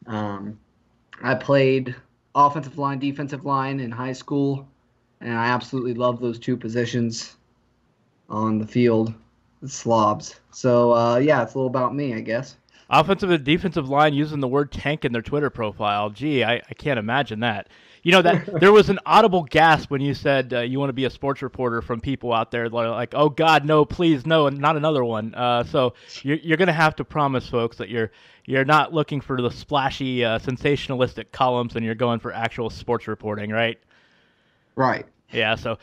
I played offensive line, defensive line in high school, and I absolutely love those two positions on the field. The slobs. So, yeah, it's a little about me, I guess. Offensive and defensive line using the word tank in their Twitter profile. Gee, I can't imagine that. You know, that there was an audible gasp when you said you want to be a sports reporter from people out there like, oh, God, no, please, no, and not another one. So you're going to have to promise folks that you're not looking for the splashy, sensationalistic columns, and you're going for actual sports reporting, right? Right. Yeah, so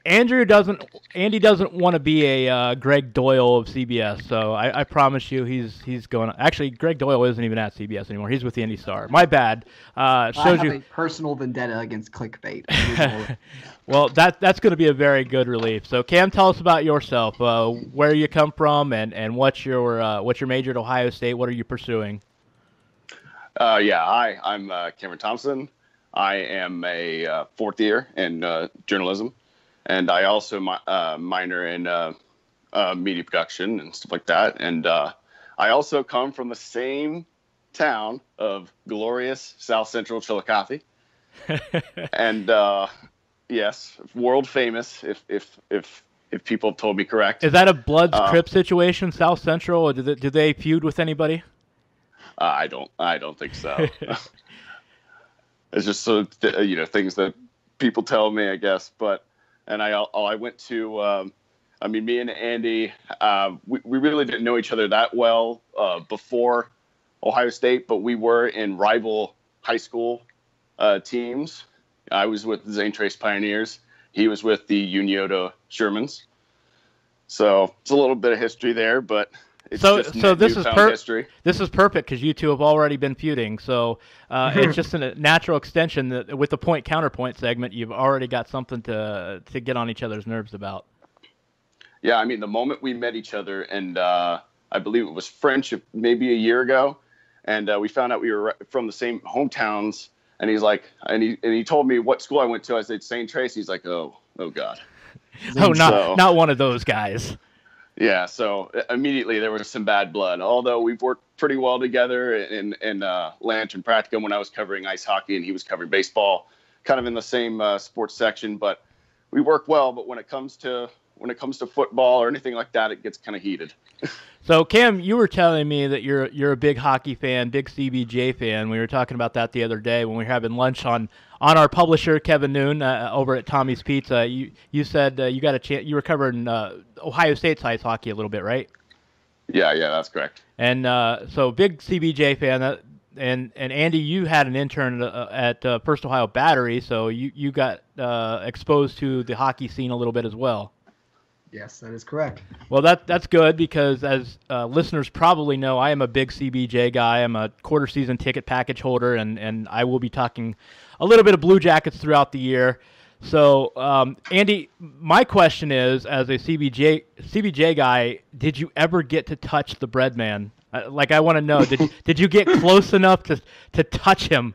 Andy doesn't want to be a Greg Doyle of CBS. So I promise you, he's going. Actually, Greg Doyle isn't even at CBS anymore. He's with the Indy Star. My bad. I have a personal vendetta against clickbait. Well, that's going to be a very good relief. So Cam, tell us about yourself. Where you come from, and what's your major at Ohio State? What are you pursuing? Hi, I'm Cameron Thompson. I am a fourth year in journalism, and I also minor in media production and stuff like that. And I also come from the same town of glorious South Central Chillicothe, and yes, world famous. If people have told me correct, is that a Bloods Crips situation, South Central, or do they feud with anybody? I don't think so. It's just things that people tell me, I guess. And I went to, me and Andy, we really didn't know each other that well before Ohio State, but we were in rival high school teams. I was with the Zane Trace Pioneers. He was with the Unioto Shermans. So it's a little bit of history there, but it's so this is history. This is perfect because you two have already been feuding. So it's just a natural extension that with the point counterpoint segment, you've already got something to get on each other's nerves about. Yeah, I mean, the moment we met each other, and I believe it was French, maybe a year ago, and we found out we were from the same hometowns. And he's like, and he told me what school I went to. I said St. Trace. He's like, oh God. Not one of those guys. Yeah, so immediately there was some bad blood. Although we've worked pretty well together in Lantern Practicum when I was covering ice hockey and he was covering baseball, kind of in the same sports section. But we work well. But when it comes to football or anything like that, it gets kind of heated. So Cam, you were telling me that you're a big hockey fan, big CBJ fan. We were talking about that the other day when we were having lunch on our publisher Kevin Noon over at Tommy's Pizza. You said you got a chance. You were covering Ohio State's ice hockey a little bit, right? Yeah, that's correct. And so big CBJ fan. And Andy, you had an intern at First Ohio Battery, so you got exposed to the hockey scene a little bit as well. Yes, that is correct. Well, that's good because, as listeners probably know, I am a big CBJ guy. I'm a quarter-season ticket package holder, and I will be talking a little bit of Blue Jackets throughout the year. So, Andy, my question is, as a CBJ guy, did you ever get to touch the bread man? I want to know, did you get close enough to touch him?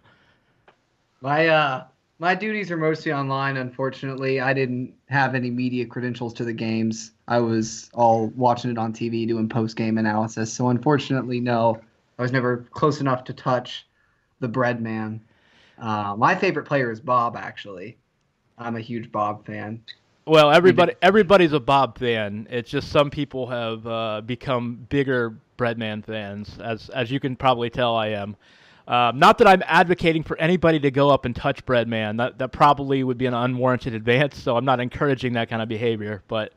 My duties are mostly online, unfortunately. I didn't have any media credentials to the games. I was all watching it on TV, doing post-game analysis. So, unfortunately, no, I was never close enough to touch the bread man. My favorite player is Bob, actually. I'm a huge Bob fan. Well, everybody's a Bob fan. It's just some people have become bigger Breadman fans, as you can probably tell I am. Not that I'm advocating for anybody to go up and touch Breadman. That probably would be an unwarranted advance, so I'm not encouraging that kind of behavior. But,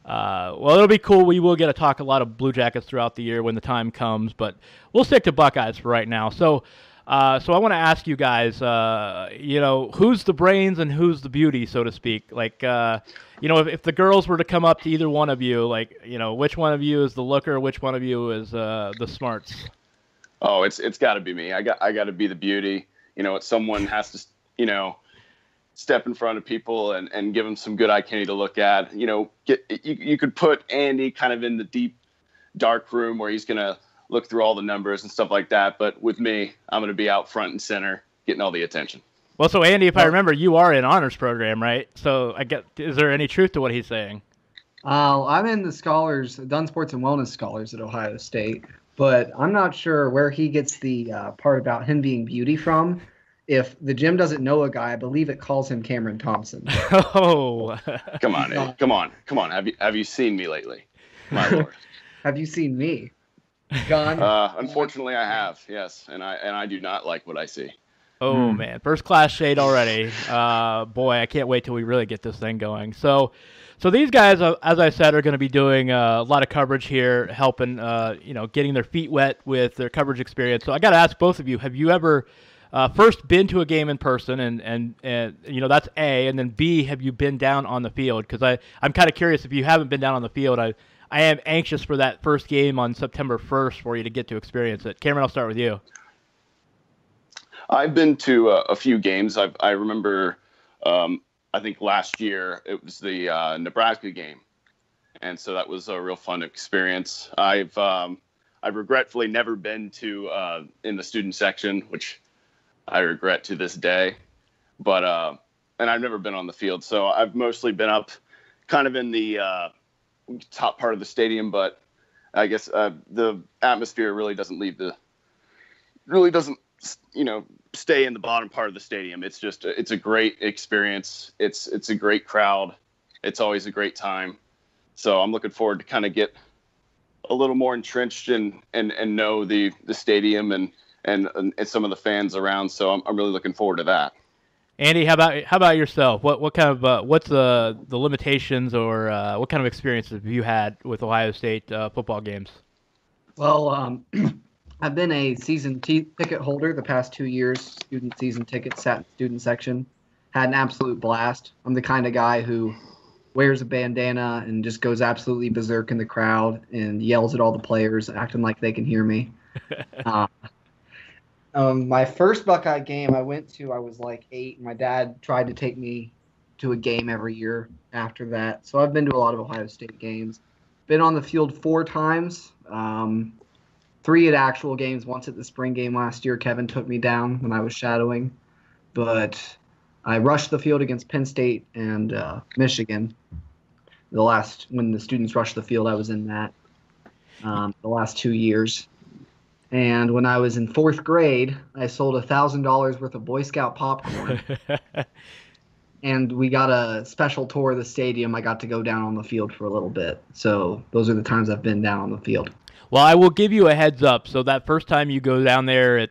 well, it'll be cool. We will get to talk a lot of Blue Jackets throughout the year when the time comes, but we'll stick to Buckeyes for right now. So I want to ask you guys, who's the brains and who's the beauty, so to speak? If the girls were to come up to either one of you, which one of you is the looker, which one of you is the smarts? Oh, it's got to be me. I got to be the beauty. Someone has to, step in front of people and give them some good eye candy to look at. You could put Andy kind of in the deep, dark room where he's going to look through all the numbers and stuff like that. But with me, I'm going to be out front and center, getting all the attention. Well, so Andy, if I remember, you are in honors program, right? So is there any truth to what he's saying? I'm in the scholars, Dunn Sports and Wellness Scholars at Ohio State, but I'm not sure where he gets the part about him being beauty from. If the gym doesn't know a guy, I believe it calls him Cameron Thompson. Oh, come on, Eddie. Come on. Have you seen me lately? My Lord. Have you seen me? Gone? Unfortunately, I have. Yes, and I do not like what I see. Oh man, first class shade already. Boy, I can't wait till we really get this thing going. So these guys, as I said, are going to be doing a lot of coverage here, helping getting their feet wet with their coverage experience. So I got to ask both of you: have you ever first been to a game in person, and that's A, and then B, have you been down on the field? Because I'm kind of curious if you haven't been down on the field. I am anxious for that first game on September 1st for you to get to experience it. Cameron, I'll start with you. I've been to a few games. I remember, I think last year it was the Nebraska game, and so that was a real fun experience. I've regretfully never been to in the student section, which I regret to this day. But and I've never been on the field, so I've mostly been up, kind of in the top part of the stadium. But I guess the atmosphere really doesn't stay in the bottom part of the stadium. It's just it's a great experience. It's a great crowd. It's always a great time. So I'm looking forward to kind of get a little more entrenched and know the stadium and some of the fans around. So I'm really looking forward to that. Andy, how about yourself? What kind of what's the limitations or what kind of experiences have you had with Ohio State football games? Well, I've been a season ticket holder the past 2 years. Student season tickets, sat in student section. Had an absolute blast. I'm the kind of guy who wears a bandana and just goes absolutely berserk in the crowd and yells at all the players, acting like they can hear me. My first Buckeye game I went to, I was like 8. My dad tried to take me to a game every year after that. So I've been to a lot of Ohio State games. Been on the field 4 times. 3 at actual games, once at the spring game last year. Kevin took me down when I was shadowing. But I rushed the field against Penn State and Michigan. When the students rushed the field, I was in that the last 2 years. And when I was in 4th grade, I sold $1,000 worth of Boy Scout popcorn. And we got a special tour of the stadium. I got to go down on the field for a little bit. So those are the times I've been down on the field. Well, I will give you a heads up. So that first time you go down there,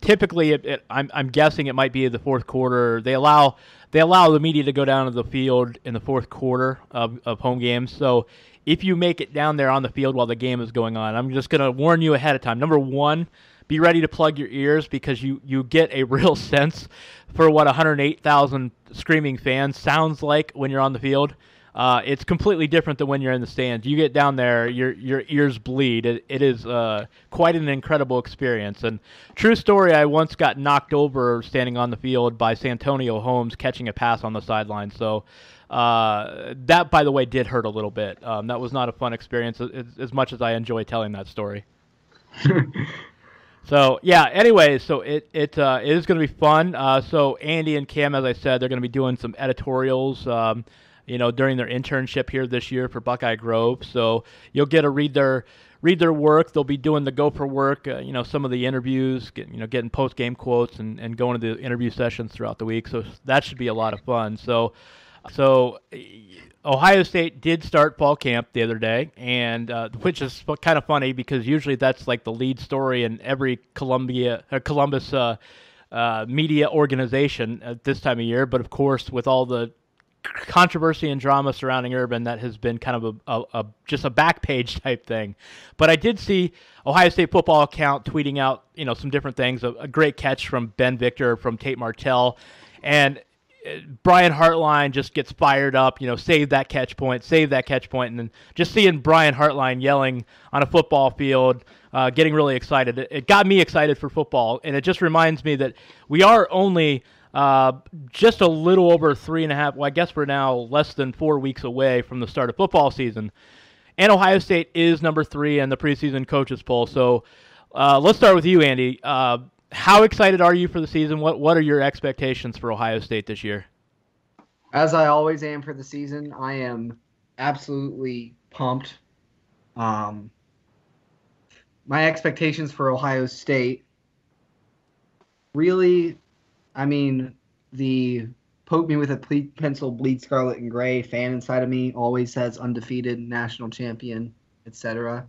typically, I'm guessing it might be the 4th quarter. They allow the media to go down to the field in the 4th quarter of home games. So if you make it down there on the field while the game is going on, I'm just going to warn you ahead of time. Number one, be ready to plug your ears because you get a real sense for what 108,000 screaming fans sounds like when you're on the field. It's completely different than when you're in the stands. You get down there, your ears bleed. It is quite an incredible experience. And true story, I once got knocked over standing on the field by Santonio Holmes catching a pass on the sideline. So that, by the way, did hurt a little bit. That was not a fun experience as much as I enjoy telling that story. So, yeah, anyway, so it is going to be fun. So Andy and Cam, as I said, they're going to be doing some editorials during their internship here this year for Buckeye Grove. So you'll get to read their work. They'll be doing the Gopher work, some of the interviews, getting post-game quotes and going to the interview sessions throughout the week. So that should be a lot of fun. So Ohio State did start fall camp the other day, and which is kind of funny because usually that's like the lead story in every Columbus media organization at this time of year. But of course, with all the controversy and drama surrounding Urban, that has been kind of just a back page type thing. But I did see Ohio State football account tweeting out some different things. A great catch from Ben Victor from Tate Martell, and Brian Hartline just gets fired up, save that catch point, and then just seeing Brian Hartline yelling on a football field, getting really excited. It got me excited for football, and it just reminds me that we are only Just a little over 3.5. Well, I guess we're now less than 4 weeks away from the start of football season. And Ohio State is number 3 in the preseason coaches poll. So let's start with you, Andy. How excited are you for the season? What are your expectations for Ohio State this year? As I always am for the season, I am absolutely pumped. My expectations for Ohio State really, the poke me with a pencil, bleed scarlet and gray fan inside of me always says undefeated, national champion, etc.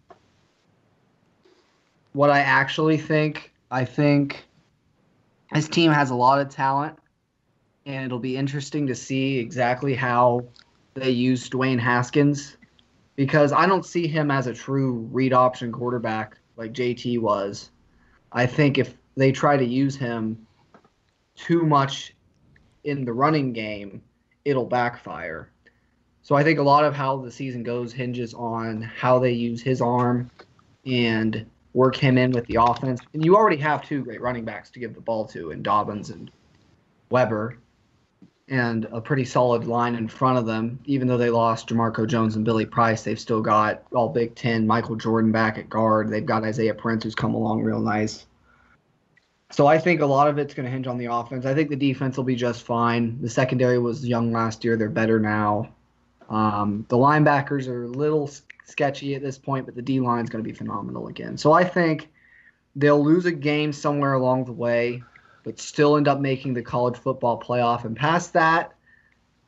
What I actually think, I think this team has a lot of talent, and it'll be interesting to see exactly how they use Dwayne Haskins, because I don't see him as a true read option quarterback like JT was. I think if they try to use him too much in the running game, it'll backfire. So I think a lot of how the season goes hinges on how they use his arm and work him in with the offense. And you already have 2 great running backs to give the ball to in Dobbins and Weber, and a pretty solid line in front of them. Even though they lost Jamarco Jones and Billy Price, they've still got all Big Ten, Michael Jordan back at guard. They've got Isaiah Prince, who's come along real nice. So I think a lot of it's going to hinge on the offense. I think the defense will be just fine. The secondary was young last year. They're better now. The linebackers are a little sketchy at this point, but the D-line is going to be phenomenal again. So I think they'll lose a game somewhere along the way, but still end up making the college football playoff. And past that,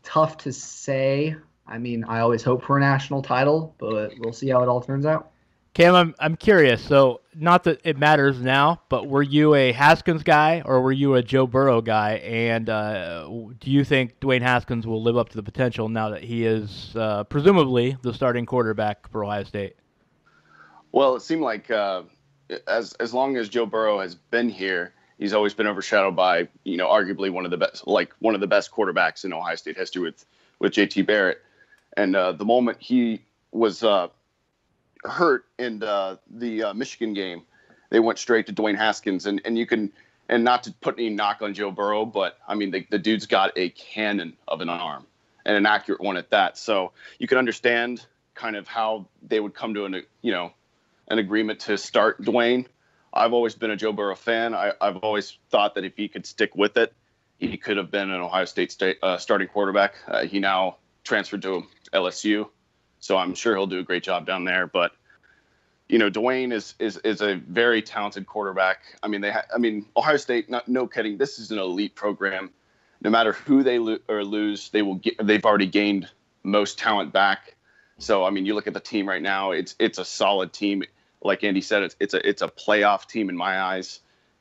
tough to say. I always hope for a national title, but we'll see how it all turns out. Cam, I'm curious. So, not that it matters now, but were you a Haskins guy or were you a Joe Burrow guy? And do you think Dwayne Haskins will live up to the potential now that he is presumably the starting quarterback for Ohio State? Well, it seemed like as long as Joe Burrow has been here, he's always been overshadowed by, arguably one of the best quarterbacks in Ohio State history with JT Barrett. And the moment he was hurt in the Michigan game, they went straight to Dwayne Haskins, and not to put any knock on Joe Burrow, but the dude's got a cannon of an arm, and an accurate one at that. So you can understand kind of how they would come to an agreement to start Dwayne. I've always been a Joe Burrow fan. I've always thought that if he could stick with it, he could have been an Ohio State starting quarterback. He now transferred to LSU, so I'm sure he'll do a great job down there. But Dwayne is a very talented quarterback. Ohio State, no kidding, this is an elite program. No matter who they lose, they've already gained most talent back. So you look at the team right now; it's a solid team. Like Andy said, it's a playoff team in my eyes.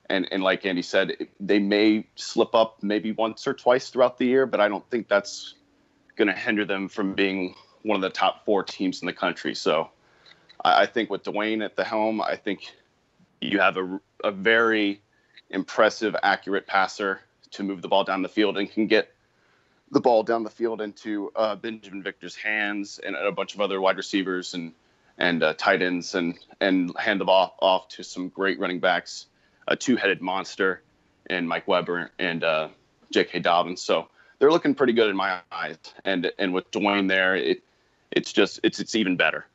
And like Andy said, they may slip up maybe once or twice throughout the year, but I don't think that's going to hinder them from being one of the top 4 teams in the country. So I think with Dwayne at the helm, I think you have a very impressive, accurate passer to move the ball down the field and can get the ball down the field into Benjamin Victor's hands and a bunch of other wide receivers and tight ends and hand the ball off to some great running backs, a 2-headed monster in Mike Weber and J.K. Dobbins. So they're looking pretty good in my eyes. And with Dwayne there, it's even better.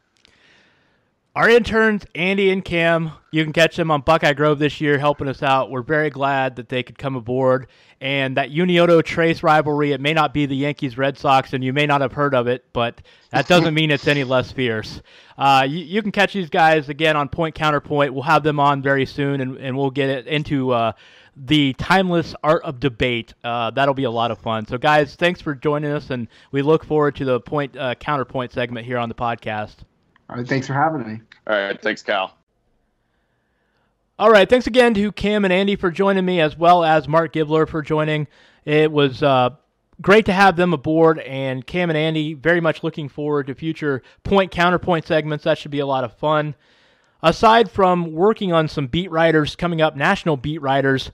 Our interns, Andy and Cam, you can catch them on Buckeye Grove this year helping us out. We're very glad that they could come aboard. And that Unioto-Trace rivalry, it may not be the Yankees-Red Sox, and you may not have heard of it, but that doesn't mean it's any less fierce. You can catch these guys, again, on Point Counterpoint. We'll have them on very soon, and we'll get it into the timeless art of debate. That'll be a lot of fun. So, guys, thanks for joining us, and we look forward to the Point Counterpoint segment here on the podcast. All right, thanks for having me. All right, thanks, Cal. All right, thanks again to Cam and Andy for joining me, as well as Mark Gibler for joining. It was great to have them aboard, and Cam and Andy, very much looking forward to future Point Counterpoint segments. That should be a lot of fun. Aside from working on some beat writers coming up, national beat writers,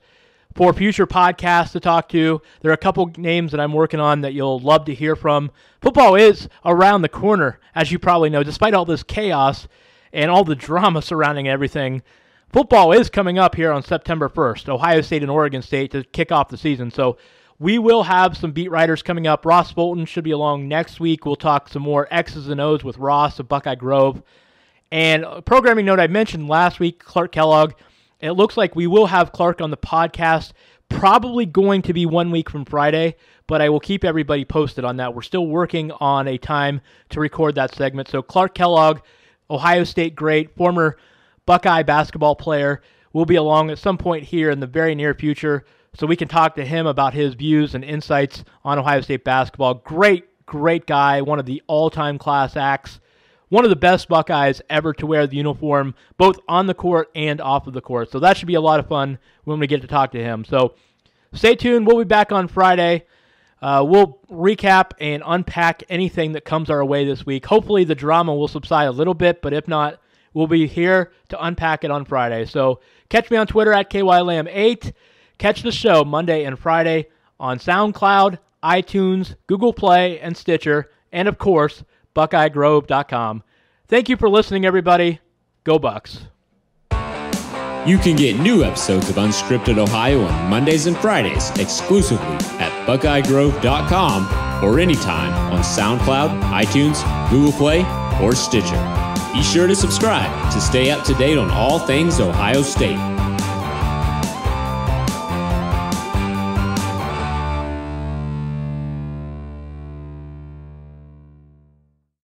for future podcasts to talk to, there are a couple names that I'm working on that you'll love to hear from. Football is around the corner, as you probably know. Despite all this chaos and all the drama surrounding everything, football is coming up here on September 1st, Ohio State and Oregon State to kick off the season. So we will have some beat writers coming up. Ross Bolton should be along next week. We'll talk some more X's and O's with Ross of Buckeye Grove. And a programming note I mentioned last week, Clark Kellogg. It looks like we will have Clark on the podcast, probably going to be 1 week from Friday, but I will keep everybody posted on that. We're still working on a time to record that segment. So Clark Kellogg, Ohio State great, former Buckeye basketball player, will be along at some point here in the very near future, so we can talk to him about his views and insights on Ohio State basketball. Great guy, one of the all-time class acts, one of the best Buckeyes ever to wear the uniform, both on the court and off of the court. So that should be a lot of fun when we get to talk to him. So stay tuned. We'll be back on Friday. We'll recap and unpack anything that comes our way this week. Hopefully the drama will subside a little bit, but if not, we'll be here to unpack it on Friday. So catch me on Twitter at KYLam8. Catch the show Monday and Friday on SoundCloud, iTunes, Google Play, and Stitcher, and of course, BuckeyeGrove.com. Thank you for listening, everybody. Go Bucks. You can get new episodes of Unscripted Ohio on Mondays and Fridays exclusively at BuckeyeGrove.com or anytime on SoundCloud, iTunes, Google Play, or Stitcher. Be sure to subscribe to stay up to date on all things Ohio State.